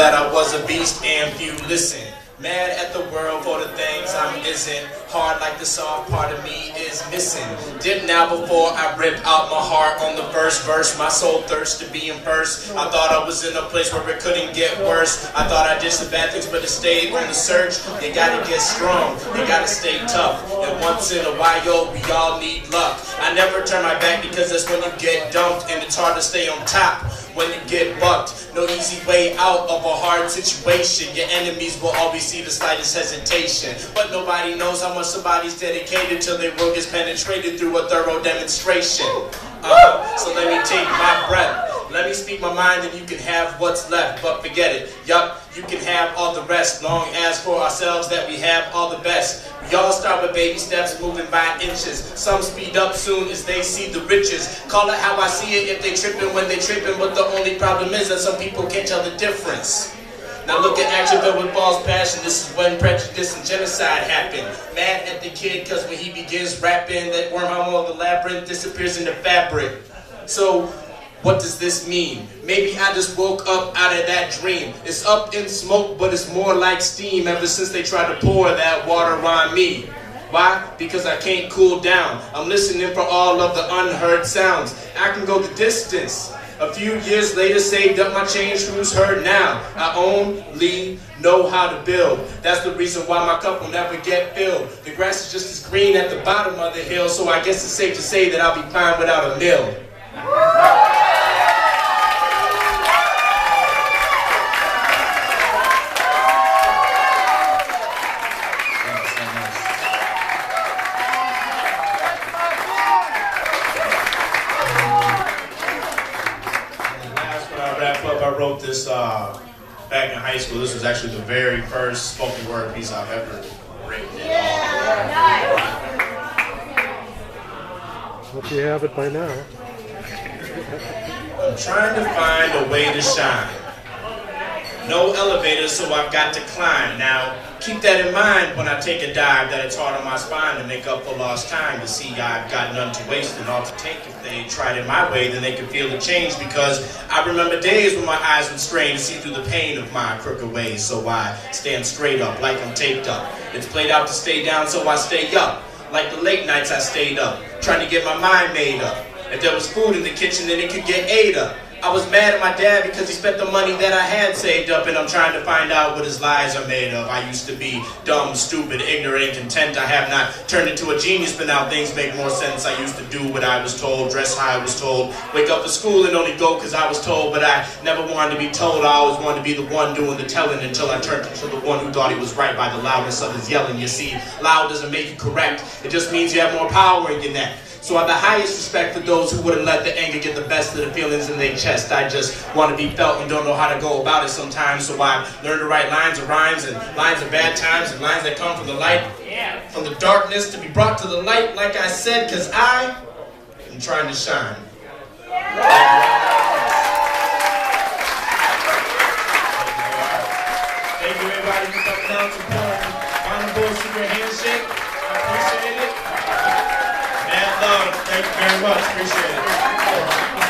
that I was a beast and few listen. Mad at the world for the things I'm isn't. Hard like the soft part of me is missing. Dip now before I rip out my heart on the first verse. My soul thirsts to be in first. I thought I was in a place where it couldn't get worse. I thought I did some bad things, but it stayed on the search. You gotta get strong, you gotta stay tough. And once in a while, we all need luck. I never turn my back because that's when you get dumped. And it's hard to stay on top when you get bucked. No easy way out of a hard situation. Your enemies will always see the slightest hesitation. But nobody knows how much somebody's dedicated till their will gets penetrated through a thorough demonstration. So let me take my breath. Let me speak my mind and you can have what's left. But forget it, yup, you can have all the rest. Long as for ourselves that we have all the best. We all start with baby steps, moving by inches. Some speed up soon as they see the riches. Call it how I see it if they tripping when they tripping. But the only problem is that some people can't tell the difference. Now look at action filled with false passion. This is when prejudice and genocide happen. Mad at the kid cause when he begins rapping, that wormhole of the labyrinth disappears in the fabric. So what does this mean? Maybe I just woke up out of that dream. It's up in smoke, but it's more like steam ever since they tried to pour that water on me. Why? Because I can't cool down. I'm listening for all of the unheard sounds. I can go the distance. A few years later, saved up my change, who's heard now? I only know how to build. That's the reason why my cup will never get filled. The grass is just as green at the bottom of the hill, so I guess it's safe to say that I'll be fine without a mill. I wrote this back in high school. This was actually the very first spoken word piece I've ever written. Hope you have it by now. I'm trying to find a way to shine. No elevator, so I've got to climb. Now, keep that in mind when I take a dive, that it's hard on my spine to make up for lost time. You see, I've got none to waste and all to take. If they tried it my way, then they could feel the change, because I remember days when my eyes would strain to see through the pain of my crooked ways. So I stand straight up like I'm taped up. It's played out to stay down, so I stay up. Like the late nights I stayed up, trying to get my mind made up. If there was food in the kitchen, then it could get ate up. I was mad at my dad because he spent the money that I had saved up, and I'm trying to find out what his lies are made of. I used to be dumb, stupid, ignorant, and content. I have not turned into a genius, but now things make more sense. I used to do what I was told, dress how I was told, wake up for school and only go because I was told, but I never wanted to be told. I always wanted to be the one doing the telling until I turned into the one who thought he was right by the loudness of his yelling. You see, loud doesn't make you correct. It just means you have more power in your neck. So I have the highest respect for those who wouldn't let the anger get the best of the feelings in their chest. I just want to be felt and don't know how to go about it sometimes. So I learned to write lines of rhymes and lines of bad times and lines that come from the light, from the darkness to be brought to the light, like I said, because I am trying to shine. Thank you everybody for coming out to support. Final Super Handshake. I appreciate it. Thank you very much. Appreciate it.